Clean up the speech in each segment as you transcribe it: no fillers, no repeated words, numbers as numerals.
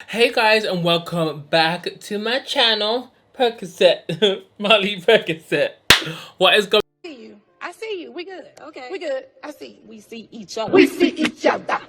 Hey guys, and welcome back to my channel, Percocet, Molly Percocet. What is going See you. I see you. We good. Okay. We good. I see. We see each other. We see each other.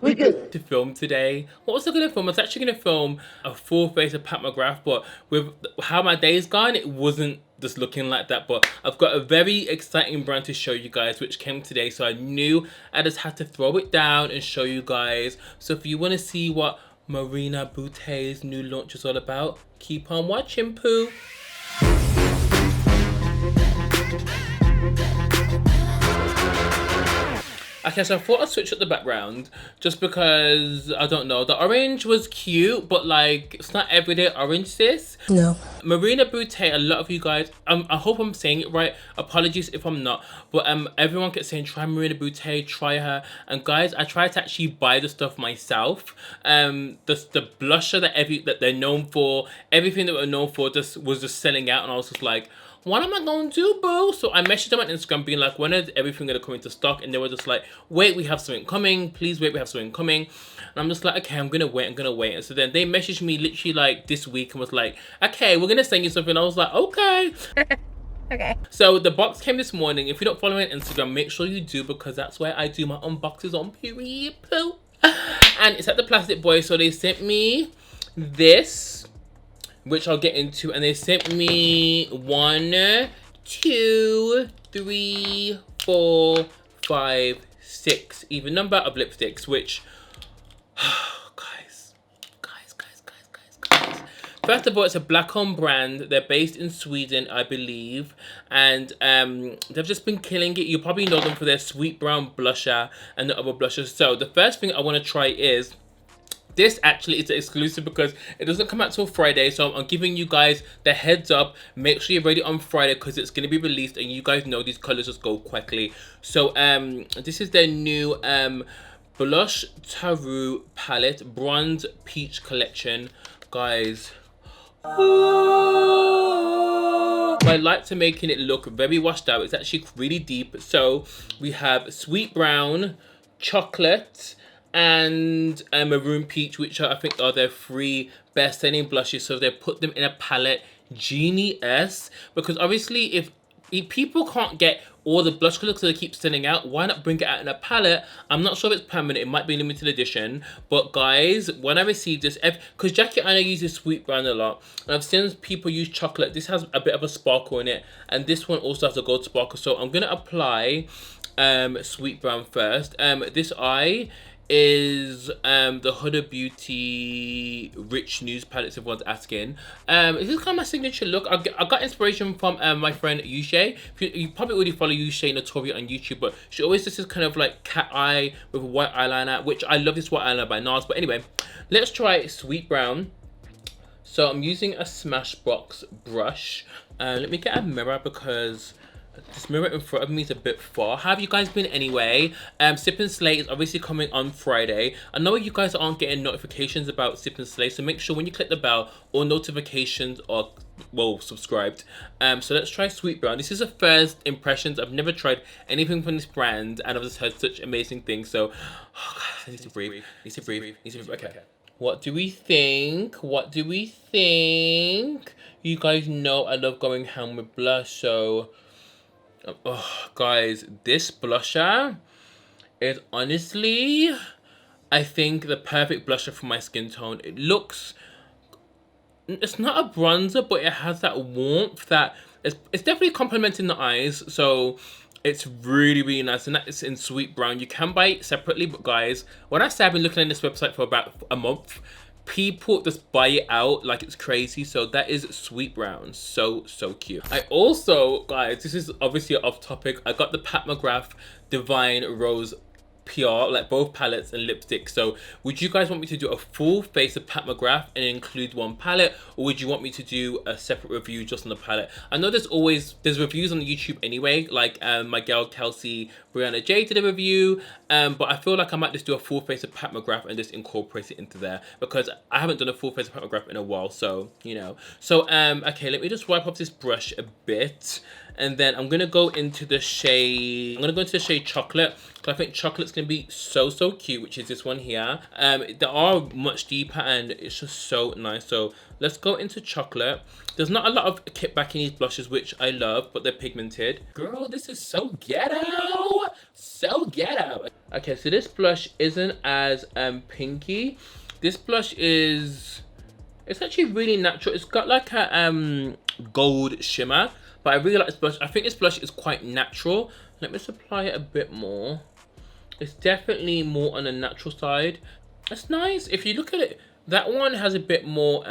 We good. to film today? What was I going to film? I was actually going to film a full face of Pat McGrath, but with how my day's gone, it wasn't just looking like that. But I've got a very exciting brand to show you guys, which came today, so I knew I just had to throw it down and show you guys. So if you want to see what Marena Beaute's new launch is all about, keep on watching, Pooh. Okay, so I thought I'd switch up the background just because, I don't know, the orange was cute, but like, it's not everyday orange, sis. No. Marena Beaute, a lot of you guys, I hope I'm saying it right, apologies if I'm not, but everyone kept saying, try Marena Beaute, try her, and guys, I tried to actually buy the stuff myself. The blusher that they're known for, everything that we're known for was just selling out, and I was just like, what am I gonna do, boo? So I messaged them on Instagram being like, when is everything gonna come into stock? And they were just like, wait, we have something coming. Please wait, we have something coming. And I'm just like, okay, I'm gonna wait. And so then they messaged me literally like this week and was like, okay, we're gonna send you something. I was like, okay. Okay. So the box came this morning. If you don't follow me on Instagram, make sure you do, because that's where I do my unboxes on period, poo. And it's at the Plastic Boy. So they sent me this, which I'll get into, and they sent me 1, 2, 3, 4, 5, 6 even number of lipsticks, which guys. First of all, it's a black-owned brand. They're based in Sweden, I believe, and they've just been killing it. You probably know them for their sweet brown blusher and the other blushers. So the first thing I want to try is this. Actually, it's an exclusive because it doesn't come out till Friday, so I'm giving you guys the heads up. Make sure you're ready on Friday because it's going to be released, and you guys know these colors just go quickly. So this is their new Blush Tarot palette, Bronze Peach collection, guys. I like to making it look very washed out. It's actually really deep. So we have sweet brown, chocolate, and Maroon Peach, which I think are their 3 best-selling blushes. So they put them in a palette, Genius, because obviously if people can't get all the blush colors that keep standing out, why not bring it out in a palette? I'm not sure if it's permanent, it might be limited edition, but guys, when I received this, because Jackie Aina uses sweet brown a lot, and I've seen people use chocolate. This has a bit of a sparkle in it, and this one also has a gold sparkle. So I'm gonna apply sweet brown first. This eye is the Huda Beauty Rich News palette, if everyone's asking. This is kind of my signature look. I got inspiration from my friend Yushay. You probably already follow Yushay Notoria on YouTube, but she always does this kind of like cat eye with a white eyeliner, which I love this white eyeliner by NARS. But anyway, let's try sweet brown. So I'm using a Smashbox brush. Let me get a mirror because this mirror in front of me is a bit far. How have you guys been anyway? Sip and Slay is obviously coming on Friday. I know you guys aren't getting notifications about Sip and Slay, so make sure when you click the bell, all notifications are, well, subscribed. So let's try Sweet Brown. This is a first impressions. I've never tried anything from this brand, and I've just heard such amazing things. So, oh God, I need to breathe. Okay. What do we think? You guys know I love going ham with blush, so oh, guys, this blusher is honestly, I think, the perfect blusher for my skin tone. It looks, it's not a bronzer, but it has that warmth that it's definitely complementing the eyes. So it's really, really nice, and that is in sweet brown. You can buy it separately, but guys, when I say I've been looking at this website for about a month, people just buy it out like it's crazy. So that is sweet brown. So cute. I also, guys, this is obviously off topic, I got the Pat McGrath Divine Rose PR, like both palettes and lipsticks. So would you guys want me to do a full face of Pat McGrath and include one palette, or would you want me to do a separate review just on the palette? I know there's reviews on YouTube anyway, like my girl Kelsey Brianna J did a review, but I feel like I might just do a full face of Pat McGrath and just incorporate it into there because I haven't done a full face of Pat McGrath in a while, so you know. So okay, let me just wipe off this brush a bit, and then I'm gonna go into the shade. I'm gonna go into the shade Chocolate because I think Chocolate's gonna be so cute, which is this one here. They are much deeper and it's just so nice. So let's go into Chocolate. There's not a lot of kickback in these blushes, which I love, but they're pigmented. Girl, this is so ghetto. So ghetto. Okay, so this blush isn't as pinky. This blush is, it's actually really natural. It's got like a gold shimmer, but I really like this blush. I think this blush is quite natural. Let me just apply it a bit more. It's definitely more on the natural side. It's nice. If you look at it, that one has a bit more,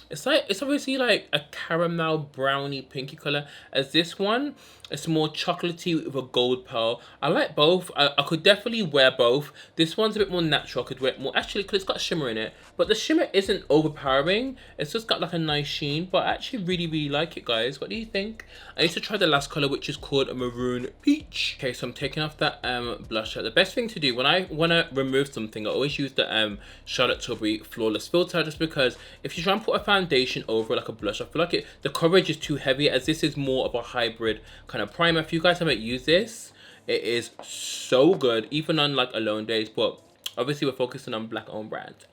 it's obviously like a caramel brownie pinky color, as this one, it's more chocolatey with a gold pearl. I like both. I could definitely wear both. This one's a bit more natural. I could wear it more, actually, because it's got shimmer in it, but the shimmer isn't overpowering. It's just got like a nice sheen, but I actually really like it, guys. What do you think? I used to try the last color, which is called a Maroon Peach. Okay, so I'm taking off that blusher. The best thing to do when I want to remove something, I always use the Charlotte Tilbury Flawless Filter, just because if you try and put a foundation over like a blush, I feel like the coverage is too heavy, as this is more of a hybrid kind of primer. If you guys haven't used this, it is so good, even on like alone days, but obviously we're focusing on black owned brands.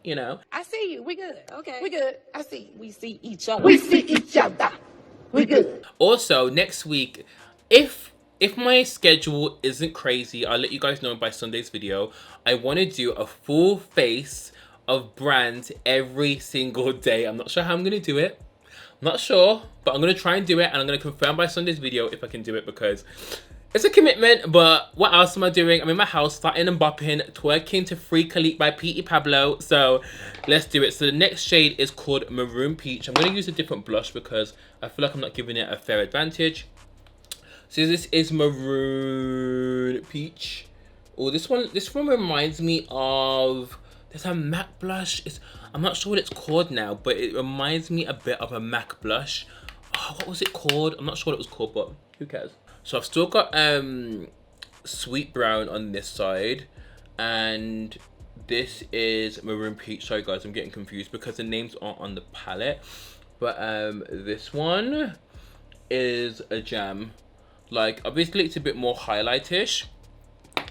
You know, I see you. We good. Okay. We good. I see. We see each other. We see each other. We good. also next week, if my schedule isn't crazy, I'll let you guys know by Sunday's video. I want to do a full face of brands every single day. I'm not sure how I'm gonna do it. I'm not sure, but I'm gonna try and do it, and I'm gonna confirm by Sunday's video if I can do it, because it's a commitment. But what else am I doing? I'm in my house, starting and bopping, twerking to Free Khalik by P.E. Pablo. So let's do it. So the next shade is called Maroon Peach. I'm gonna use a different blush because I feel like I'm not giving it a fair advantage. So this is Maroon Peach. Oh, this one reminds me of, there's a MAC blush. I'm not sure what it's called now, but it reminds me a bit of a MAC blush. Oh, what was it called? I'm not sure what it was called, but who cares? So I've still got Sweet Brown on this side, and this is Maroon Peach. Sorry guys, I'm getting confused because the names aren't on the palette. But this one is a gem. Like, obviously it's a bit more highlightish.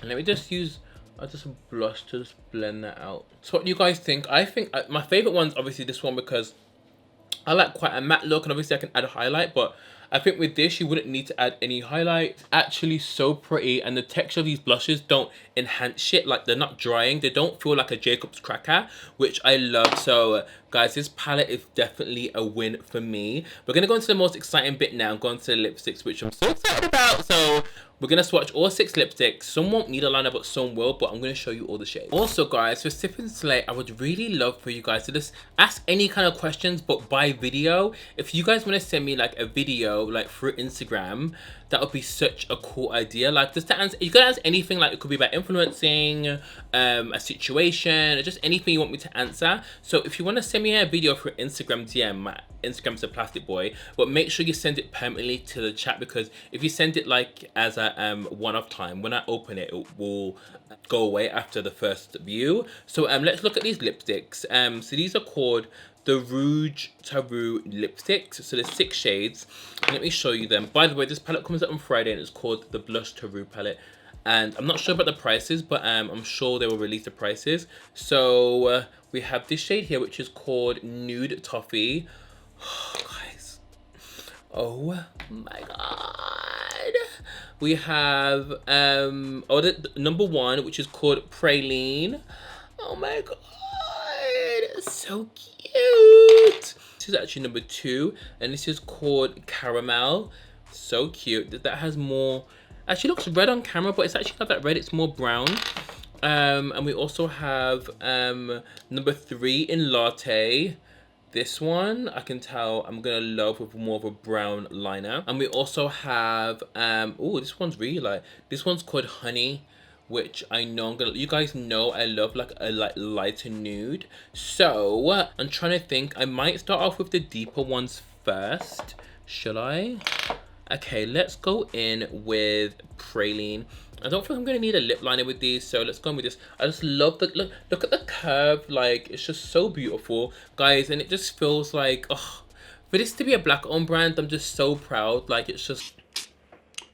And let me just use just a blush to just blend that out. So what do you guys think? I think my favorite one's obviously this one, because I like quite a matte look, and obviously I can add a highlight, but I think with this you wouldn't need to add any highlight. It's actually so pretty, and the texture of these blushes don't enhance shit. Like, they're not drying, they don't feel like a Jacob's cracker, which I love. So guys, this palette is definitely a win for me. We're gonna go into the most exciting bit now, go into the lipsticks, which I'm so excited about. So we're gonna swatch all 6 lipsticks. Some won't need a liner, but some will, but I'm gonna show you all the shades. Also guys, for Sip and Slay, I would really love for you guys to just ask any kind of questions, but by video. If you guys want to send me like a video like through Instagram, that would be such a cool idea. Like, just to answer, you can ask anything. Like, it could be about influencing a situation, or just anything you want me to answer. So if you want to send me a video through Instagram DM, my Instagram's ThePlasticBoy, but make sure you send it permanently to the chat, because if you send it like as a one-off time, when I open it, it will go away after the first view. So let's look at these lipsticks. So these are called the Rouge Taboo Lipsticks. So there's 6 shades. Let me show you them. By the way, this palette comes out on Friday, and it's called the Blush Taboo palette. And I'm not sure about the prices, but I'm sure they will release the prices. So we have this shade here, which is called Nude Toffee. Oh, guys. Oh my god. We have the number 1, which is called Praline. Oh my god. So cute. This is actually number 2, and this is called Caramel. So cute. That has more, actually looks red on camera, but it's actually not that red, it's more brown. And we also have number 3 in Latte. This one I can tell I'm gonna love with more of a brown liner. And we also have oh, this one's really light. This one's called Honey, which I know you guys know I love like a lighter nude. So I'm trying to think, I might start off with the deeper ones first. Should I? Okay, let's go in with Praline. I don't think I'm gonna need a lip liner with these, so let's go in with this. I just love the look at the curve, like it's just so beautiful, guys, and it just feels like, oh, for this to be a black owned brand, I'm just so proud. Like it's just,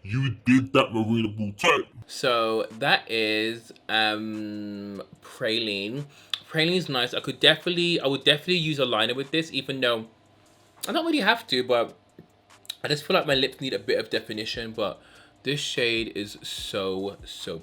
you did that, Marena Beaute. so that is Praline. Praline's nice. I would definitely use a liner with this, even though I don't really have to, but I just feel like my lips need a bit of definition. But this shade is so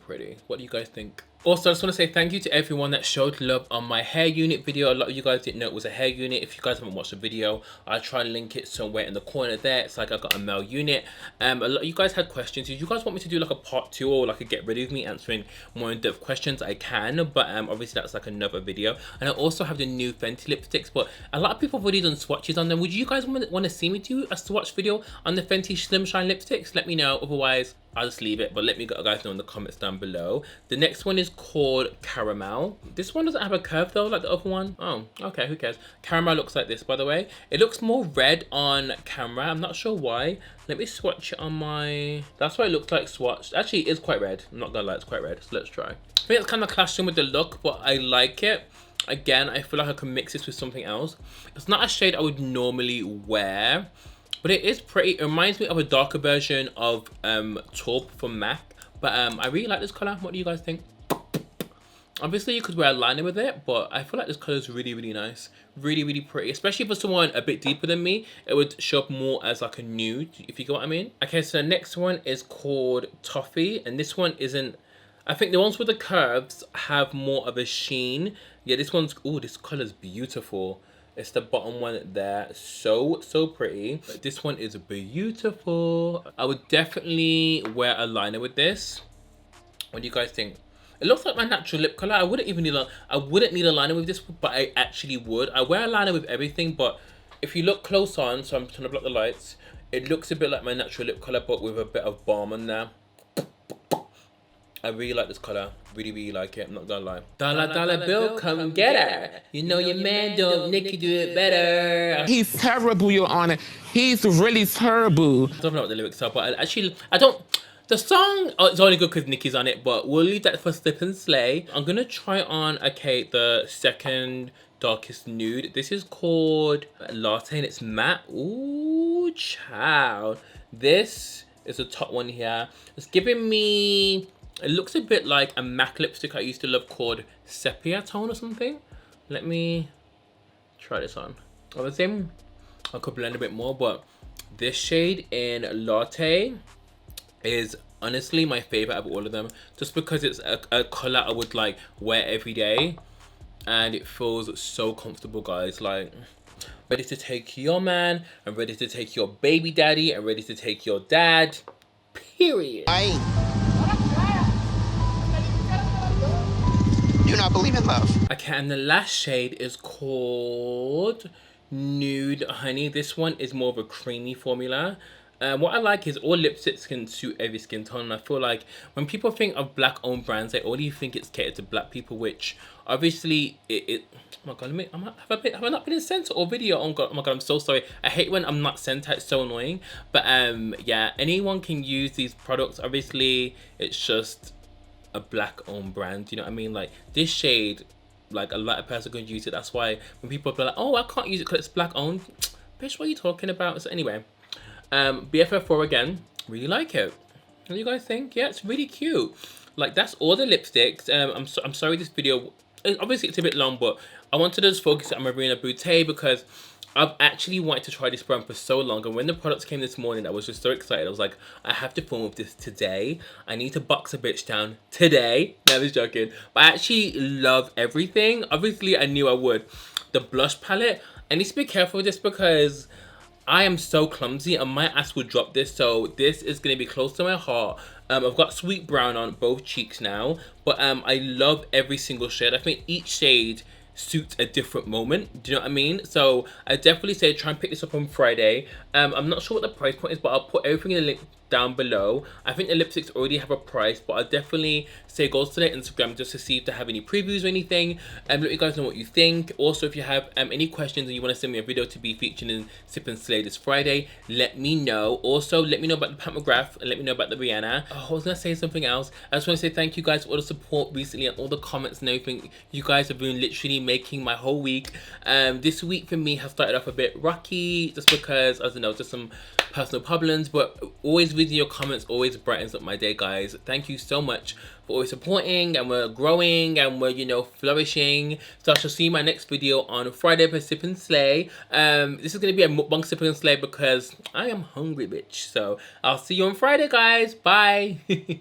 pretty. What do you guys think? Also, I just want to say thank you to everyone that showed love on my hair unit video. A lot of you guys didn't know it was a hair unit. If you guys haven't watched the video, I'll try and link it somewhere in the corner there. It's like I got a male unit. A lot of you guys had questions. If you guys want me to do like a part 2 or like a get rid of me answering more in-depth questions, I can. But obviously that's like another video. And I also have the new Fenty lipsticks. But a lot of people have already done swatches on them. Would you guys want to see me do a swatch video on the Fenty Slim Shine lipsticks? Let me know. Otherwise, I'll just leave it, but let me guys know in the comments down below. The next one is called Caramel. This one doesn't have a curve though, like the other one. Oh, okay, who cares? Caramel looks like this, by the way. It looks more red on camera. I'm not sure why. Let me swatch it on my... That's what it looks like swatched. Actually, it is quite red. I'm not gonna lie, it's quite red. So let's try. I think it's kind of clashing with the look, but I like it. Again, I feel like I can mix this with something else. It's not a shade I would normally wear, but it is pretty. It reminds me of a darker version of taupe from MAC. But I really like this color. What do you guys think? Obviously, you could wear a liner with it, but I feel like this color is really nice. Really pretty. Especially for someone a bit deeper than me, it would show up more as like a nude, if you get what I mean. Okay, so the next one is called Toffee. And this one isn't... I think the ones with the curves have more of a sheen. Yeah, this one's... Oh, this color's beautiful. It's the bottom one there. So pretty. But this one is beautiful. I would definitely wear a liner with this. What do you guys think? It looks like my natural lip color. I wouldn't need a liner with this, but I actually would. I wear a liner with everything, but if you look close on, so I'm trying to block the lights, it looks a bit like my natural lip color, but with a bit of balm on there. I really like this color. Really like it. I'm not gonna lie. Dollar bill, come get her. You know your man don't Nicky do it better. He's terrible, Your Honor. He's really terrible. I don't know what the lyrics are, but I don't. The song is only good because Nicki's on it, but we'll leave that for Slip and Slay. I'm gonna try on, okay, the second darkest nude. This is called Latte and it's matte. Ooh, child. This is the top one here. It's giving me... It looks a bit like a MAC lipstick I used to love called Sepia Tone or something. Let me try this on. Obviously, I could blend a bit more, but this shade in Latte is honestly my favorite out of all of them. Just because it's a color I would like wear every day. And it feels so comfortable, guys. Like, ready to take your man, and ready to take your baby daddy, and ready to take your dad. Period. Do not believe in love. Okay, and the last shade is called Nude Honey. This one is more of a creamy formula. What I like is all lipsticks can suit every skin tone. And I feel like when people think of black owned brands, they only think it's catered to black people, which obviously oh my god, have I not been in center or video? Oh my god, I'm so sorry. I hate when I'm not center, it's so annoying. But yeah, anyone can use these products. Obviously, it's just a black owned brand, you know what I mean? Like this shade, like a lot of people can use it. That's why when people are like, oh, I can't use it because it's black owned, bitch, what are you talking about? So anyway, BFF4 again, really like it. What do you guys think? Yeah, it's really cute. Like that's all the lipsticks. I'm sorry this video, obviously it's a bit long, but I wanted to just focus on Marena Beaute because I've actually wanted to try this brand for so long, and when the products came this morning, I was just so excited. I was like, I have to film with this today. I need to box a bitch down today. No, I was joking. But I actually love everything. Obviously, I knew I would. The blush palette, I need to be careful with this because I am so clumsy and my ass will drop this. So this is going to be close to my heart. I've got sweet brown on both cheeks now, but I love every single shade. I think each shade suits a different moment, do you know what I mean? So I definitely say try and pick this up on Friday. I'm not sure what the price point is, but I'll put everything in the link down below. I think the lipsticks already have a price, but I'll definitely say go to their Instagram just to see if they have any previews or anything, and let you guys know what you think. Also, if you have any questions and you want to send me a video to be featured in Sip and Slay this Friday, let me know. Also, let me know about the Pat McGrath and let me know about the Rihanna. Oh, I was gonna say something else. I just want to say thank you guys for all the support recently and all the comments and everything. You guys have been literally making my whole week. This week for me has started off a bit rocky just because, I don't know, just some personal problems, but always reading your comments always brightens up my day, guys. Thank you so much for always supporting, and we're growing and we're, you know, flourishing. So I shall see you in my next video on Friday for Sip and Slay. This is gonna be a mukbang Sip and Slay because I am hungry, bitch. So I'll see you on Friday, guys. Bye.